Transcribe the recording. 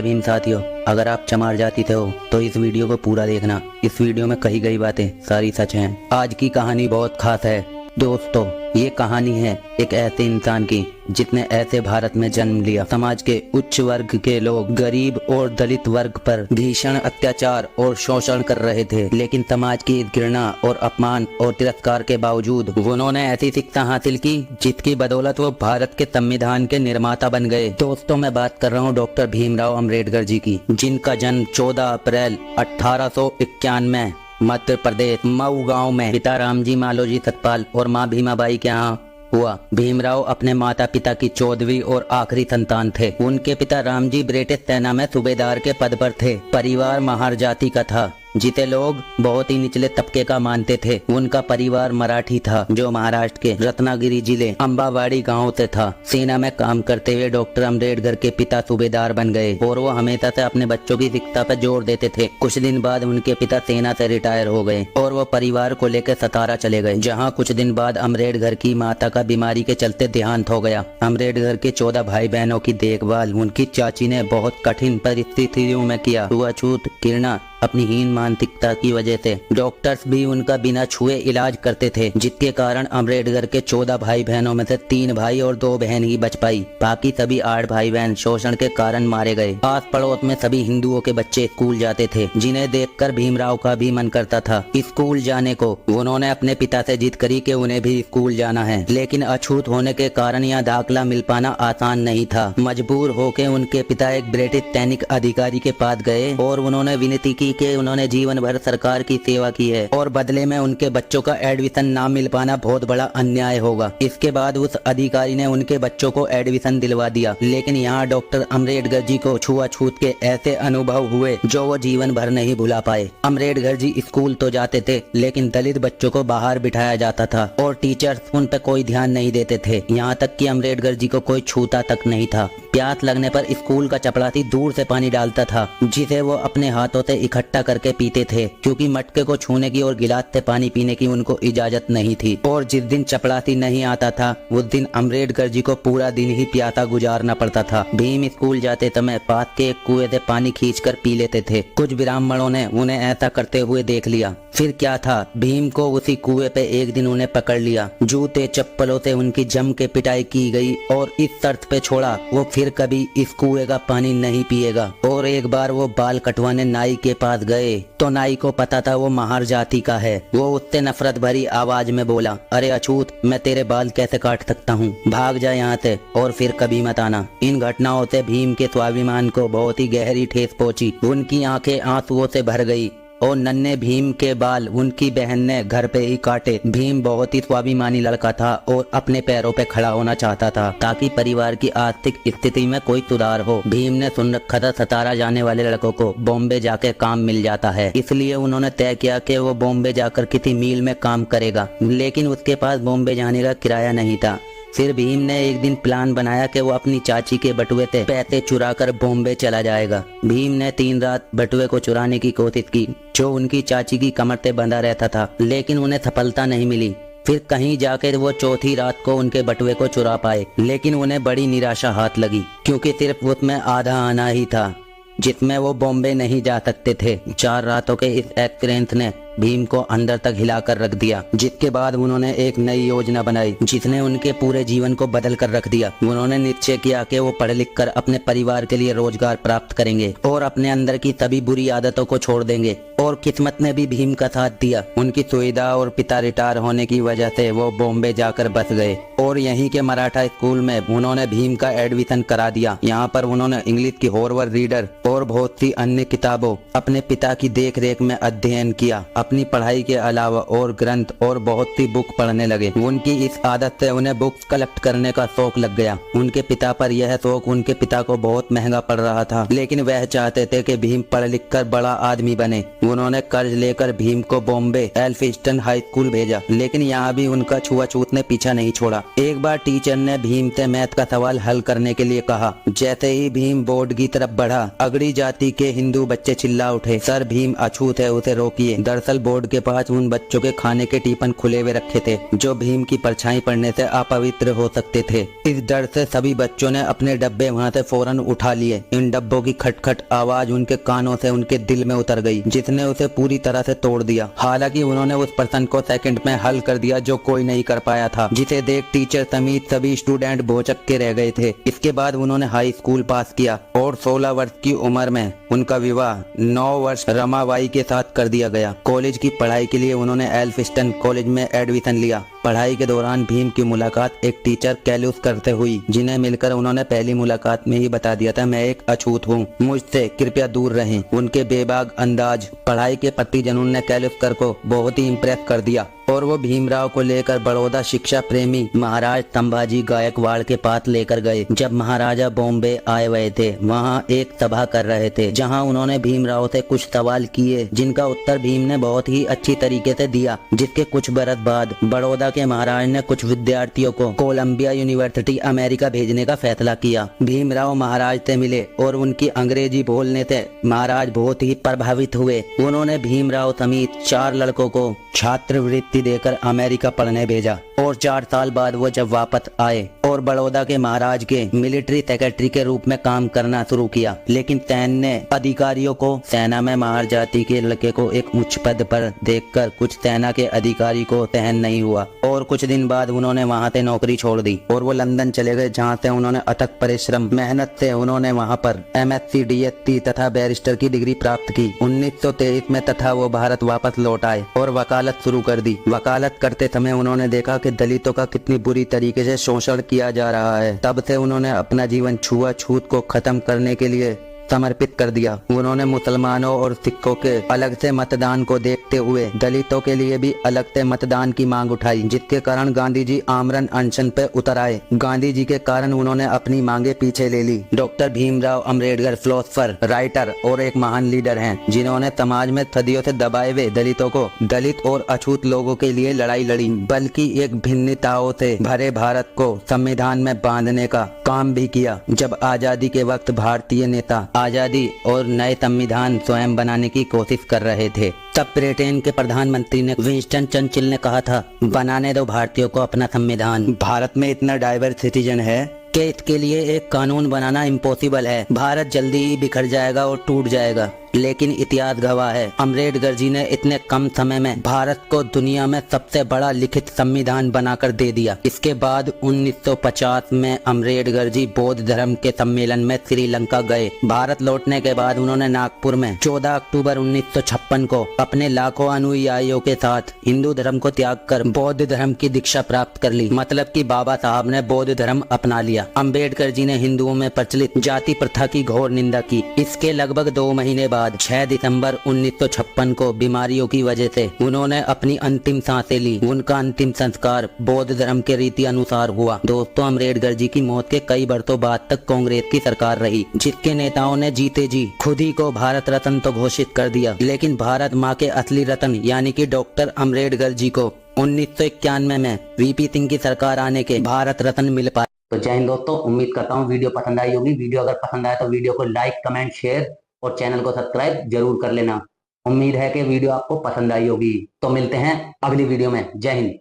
भीम साथियों, अगर आप चमार जाति थे हो तो इस वीडियो को पूरा देखना। इस वीडियो में कही गई बातें सारी सच हैं। आज की कहानी बहुत खास है दोस्तों। ये कहानी है एक ऐसे इंसान की जिसने ऐसे भारत में जन्म लिया। समाज के उच्च वर्ग के लोग गरीब और दलित वर्ग पर भीषण अत्याचार और शोषण कर रहे थे, लेकिन समाज की घृणा और अपमान और तिरस्कार के बावजूद उन्होंने ऐसी शिक्षा हासिल की जिसकी बदौलत वो भारत के संविधान के निर्माता बन गए। दोस्तों, मैं बात कर रहा हूँ डॉक्टर भीमराव अम्बेडकर जी की, जिनका जन्म 14 अप्रैल 1891 मध्य प्रदेश मऊ गांव में पिता रामजी मालोजी सतपाल और मां भीमाबाई के यहाँ हुआ। भीमराव अपने माता पिता की 14वीं और आखिरी संतान थे। उनके पिता रामजी ब्रिटिश सेना में सूबेदार के पद पर थे। परिवार महार जाति का था जिसे लोग बहुत ही निचले तबके का मानते थे। उनका परिवार मराठी था जो महाराष्ट्र के रत्नागिरी जिले अंबावाड़ी गांव से था। सेना में काम करते हुए डॉक्टर अम्बेडकर के पिता सूबेदार बन गए और वो हमेशा से अपने बच्चों की शिक्षा पर जोर देते थे। कुछ दिन बाद उनके पिता सेना से रिटायर हो गए और वो परिवार को लेकर सतारा चले गए, जहाँ कुछ दिन बाद अम्बेडकर की माता का बीमारी के चलते देहांत हो गया। अम्बेडकर के 14 भाई बहनों की देखभाल उनकी चाची ने बहुत कठिन परिस्थितियों में किया। छूआछूत, घृणा, अपनी हीन मानसिकता की वजह से डॉक्टर्स भी उनका बिना छुए इलाज करते थे, जिसके कारण अम्बेडकर के 14 भाई बहनों में से 3 भाई और 2 बहन ही बच पाई। बाकी सभी 8 भाई बहन शोषण के कारण मारे गए। आस पड़ोस में सभी हिंदुओं के बच्चे स्कूल जाते थे, जिन्हें देखकर भीमराव का भी मन करता था स्कूल जाने को। उन्होंने अपने पिता से जिद करी कि उन्हें भी स्कूल जाना है, लेकिन अछूत होने के कारण यहाँ दाखिला मिल पाना आसान नहीं था। मजबूर होकर उनके पिता एक ब्रिटिश सैनिक अधिकारी के पास गए और उन्होंने विनती की कि उन्होंने जीवन भर सरकार की सेवा की है और बदले में उनके बच्चों का एडमिशन ना मिल पाना बहुत बड़ा अन्याय होगा। इसके बाद उस अधिकारी ने उनके बच्चों को एडमिशन दिलवा दिया, लेकिन यहाँ डॉक्टर अम्बेडकर जी को छुआछूत के ऐसे अनुभव हुए जो वो जीवन भर नहीं भुला पाए। अम्बेडकर जी स्कूल तो जाते थे, लेकिन दलित बच्चों को बाहर बिठाया जाता था और टीचर्स उन पर कोई ध्यान नहीं देते थे। यहाँ तक कि अम्बेडकर जी को कोई छूता तक नहीं था। प्यास लगने पर स्कूल का चपरासी दूर से पानी डालता था, जिसे वो अपने हाथों से इकट्ठा करके पीते थे, क्योंकि मटके को छूने की और गिलास से पानी पीने की उनको इजाजत नहीं थी। और जिस दिन चपरासी नहीं आता था उस दिन अम्बेडकर जी को पूरा दिन ही प्यासा गुजारना पड़ता था। भीम स्कूल जाते समय पास के एक कुएं से पानी खींचकर पी लेते थे। कुछ ब्राह्मणों ने उन्हें ऐसा करते हुए देख लिया। फिर क्या था, भीम को उसी कुएं पे एक दिन उन्हें पकड़ लिया। जूते चप्पलों से उनकी जम के पिटाई की गई और इस शर्त पे छोड़ा वो फिर कभी इस कुएं का पानी नहीं पिएगा। और एक बार वो बाल कटवाने नाई के पास गए तो नाई को पता था वो महार जाति का है। वो उससे नफरत भरी आवाज में बोला, अरे अछूत, मैं तेरे बाल कैसे काट सकता हूँ, भाग जा यहाँ से और फिर कभी मत आना। इन घटनाओं से भीम के स्वाभिमान को बहुत ही गहरी ठेस पहुंची। उनकी आंखें आंसुओं से भर गई और नन्हे भीम के बाल उनकी बहन ने घर पे ही काटे। भीम बहुत ही स्वाभिमानी लड़का था और अपने पैरों पे खड़ा होना चाहता था ताकि परिवार की आर्थिक स्थिति में कोई सुधार हो। भीम ने सुन रखा था सतारा जाने वाले लड़कों को बॉम्बे जाके काम मिल जाता है, इसलिए उन्होंने तय किया कि वो बॉम्बे जाकर किसी मिल में काम करेगा, लेकिन उसके पास बॉम्बे जाने का किराया नहीं था। फिर भीम ने एक दिन प्लान बनाया कि वो अपनी चाची के बटुए से पैसे चुराकर बॉम्बे चला जाएगा। भीम ने 3 रात बटुए को चुराने की कोशिश की जो उनकी चाची की कमर से बंधा रहता था, लेकिन उन्हें सफलता नहीं मिली। फिर कहीं जाकर वो चौथी रात को उनके बटुए को चुरा पाए, लेकिन उन्हें बड़ी निराशा हाथ लगी, क्योंकि सिर्फ उसमें आधा आना ही था जिसमें वो बॉम्बे नहीं जा सकते थे। 4 रातों के इस एक्सपीरियंस ने भीम को अंदर तक हिलाकर रख दिया, जिसके बाद उन्होंने एक नई योजना बनाई जिसने उनके पूरे जीवन को बदल कर रख दिया। उन्होंने निश्चय किया कि वो पढ़ लिख कर अपने परिवार के लिए रोजगार प्राप्त करेंगे और अपने अंदर की सभी बुरी आदतों को छोड़ देंगे। और किस्मत ने भी भीम का साथ दिया। उनकी सुविधा और पिता रिटायर होने की वजह से वो बॉम्बे जाकर बस गए और यहीं के मराठा स्कूल में उन्होंने भीम का एडमिशन करा दिया। यहाँ पर उन्होंने इंग्लिश की हॉरवर्ड रीडर और बहुत सी अन्य किताबों अपने पिता की देख रेख में अध्ययन किया। अपनी पढ़ाई के अलावा और ग्रंथ और बहुत सी बुक पढ़ने लगे। उनकी इस आदत से उन्हें बुक्स कलेक्ट करने का शौक लग गया। उनके पिता पर यह शौक उनके पिता को बहुत महंगा पड़ रहा था, लेकिन वह चाहते थे कि भीम पढ़ लिख कर बड़ा आदमी बने। उन्होंने कर्ज लेकर भीम को बॉम्बे एल्फिंस्टन हाई स्कूल भेजा, लेकिन यहाँ भी उनका छुआछूत ने पीछा नहीं छोड़ा। एक बार टीचर ने भीम से मैथ का सवाल हल करने के लिए कहा। जैसे ही भीम बोर्ड की तरफ बढ़ा, अगड़ी जाति के हिंदू बच्चे चिल्ला उठे, सर भीम अछूत है, उसे रोकिए। दरअसल बोर्ड के पास उन बच्चों के खाने के टिफिन खुले हुए रखे थे जो भीम की परछाई पड़ने से अपवित्र हो सकते थे। इस डर से सभी बच्चों ने अपने डब्बे वहाँ से फौरन उठा लिए। इन डब्बों की खटखट आवाज उनके कानों से उनके दिल में उतर गई, जिसने उसे पूरी तरह से तोड़ दिया। हालांकि उन्होंने उस प्रश्न को सेकंड में हल कर दिया जो कोई नहीं कर पाया था, जिसे देख टीचर समेत सभी स्टूडेंट भौचक के रह गए थे। इसके बाद उन्होंने हाई स्कूल पास किया और 16 वर्ष की उम्र में उनका विवाह 9 वर्ष रमाबाई के साथ कर दिया गया। कॉलेज की पढ़ाई के लिए उन्होंने एल्फिंस्टन कॉलेज में एडमिशन लिया। पढ़ाई के दौरान भीम की मुलाकात एक टीचर कैलूस करते हुई, जिन्हें मिलकर उन्होंने पहली मुलाकात में ही बता दिया था, मैं एक अछूत हूँ, मुझसे कृपया दूर रहें। उनके बेबाक अंदाज, पढ़ाई के प्रति जुनून ने कैलूस्कर को बहुत ही इम्प्रेस कर दिया और वो भीमराव को लेकर बड़ौदा शिक्षा प्रेमी महाराज संभाजी गायकवाड़ के पास लेकर गए। जब महाराजा बॉम्बे आए हुए थे, वहाँ एक सभा कर रहे थे, जहाँ उन्होंने भीमराव से कुछ सवाल किए, जिनका उत्तर भीम ने बहुत ही अच्छी तरीके से दिया। जिसके कुछ बरस बाद बड़ौदा के महाराज ने कुछ विद्यार्थियों को कोलंबिया यूनिवर्सिटी अमेरिका भेजने का फैसला किया। भीमराव महाराज से मिले और उनकी अंग्रेजी बोलने से महाराज बहुत ही प्रभावित हुए। उन्होंने भीमराव समेत 4 लड़कों को छात्रवृत्ति देकर अमेरिका पढ़ने भेजा और 4 साल बाद वो जब वापस आए और बड़ौदा के महाराज के मिलिट्री सेक्रेटरी के रूप में काम करना शुरू किया। लेकिन सैन्य अधिकारियों को सेना में मार जाति के लड़के को एक उच्च पद पर देखकर कुछ सेना के अधिकारी को सहन नहीं हुआ और कुछ दिन बाद उन्होंने वहां से नौकरी छोड़ दी और वो लंदन चले गए, जहां से उन्होंने अथक परिश्रम मेहनत से उन्होंने वहां पर MSc DSc तथा बैरिस्टर की डिग्री प्राप्त की। 1923 में तथा वो भारत वापस लौट आए और वकालत शुरू कर दी। वकालत करते समय उन्होंने देखा कि दलितों का कितनी बुरी तरीके से शोषण किया जा रहा है। तब से उन्होंने अपना जीवन छुआछूत को खत्म करने के लिए समर्पित कर दिया। उन्होंने मुसलमानों और सिखों के अलग से मतदान को देखते हुए दलितों के लिए भी अलग से मतदान की मांग उठाई, जिसके कारण गांधी जी आमरण अनशन पे उतर आए। गांधी जी के कारण उन्होंने अपनी मांगे पीछे ले ली। Doctor Bhimrao Ambedkar philosopher, writer और एक महान लीडर हैं, जिन्होंने समाज में सदियों से दबाए हुए दलितों को, दलित और अछूत लोगों के लिए लड़ाई लड़ी, बल्कि एक भिन्नताओं से भरे भारत को संविधान में बांधने का काम भी किया। जब आजादी के वक्त भारतीय नेता आजादी और नए संविधान स्वयं बनाने की कोशिश कर रहे थे, तब ब्रिटेन के प्रधानमंत्री ने विंस्टन चर्चिल ने कहा था, बनाने दो भारतीयों को अपना संविधान। भारत में इतना डाइवर्स सिटीजन है कि इसके लिए एक कानून बनाना इम्पॉसिबल है। भारत जल्दी ही बिखर जाएगा और टूट जाएगा। लेकिन इतिहास गवाह है, अम्बेडकर जी ने इतने कम समय में भारत को दुनिया में सबसे बड़ा लिखित संविधान बनाकर दे दिया। इसके बाद 1950 में अम्बेडकर जी बौद्ध धर्म के सम्मेलन में श्रीलंका गए। भारत लौटने के बाद उन्होंने नागपुर में 14 अक्टूबर 1956 को अपने लाखों अनुयायियों के साथ हिंदू धर्म को त्याग कर बौद्ध धर्म की दीक्षा प्राप्त कर ली। मतलब कि बाबा साहब ने बौद्ध धर्म अपना लिया। अम्बेडकर जी ने हिंदुओं में प्रचलित जाति प्रथा की घोर निंदा की। इसके लगभग 2 महीने बाद 6 दिसंबर 1956 को बीमारियों की वजह से उन्होंने अपनी अंतिम सांसें ली। उनका अंतिम संस्कार बौद्ध धर्म के रीति अनुसार हुआ। दोस्तों, अम्बेडकर जी की मौत के कई वर्षों बाद तक कांग्रेस की सरकार रही, जिसके नेताओं ने जीते जी खुद ही को भारत रत्न तो घोषित कर दिया, लेकिन भारत माँ के असली रत्न यानी कि डॉक्टर अम्बेडकर जी को 1991 में VP सिंह की सरकार आने के भारत रत्न मिल पाया। तो जय हिंद दोस्तों, उम्मीद करता हूँ वीडियो पसंद आई होगी। वीडियो अगर पसंद आया तो वीडियो को लाइक, कमेंट, शेयर और चैनल को सब्सक्राइब जरूर कर लेना। उम्मीद है कि वीडियो आपको पसंद आई होगी। तो मिलते हैं अगली वीडियो में। जय हिंद।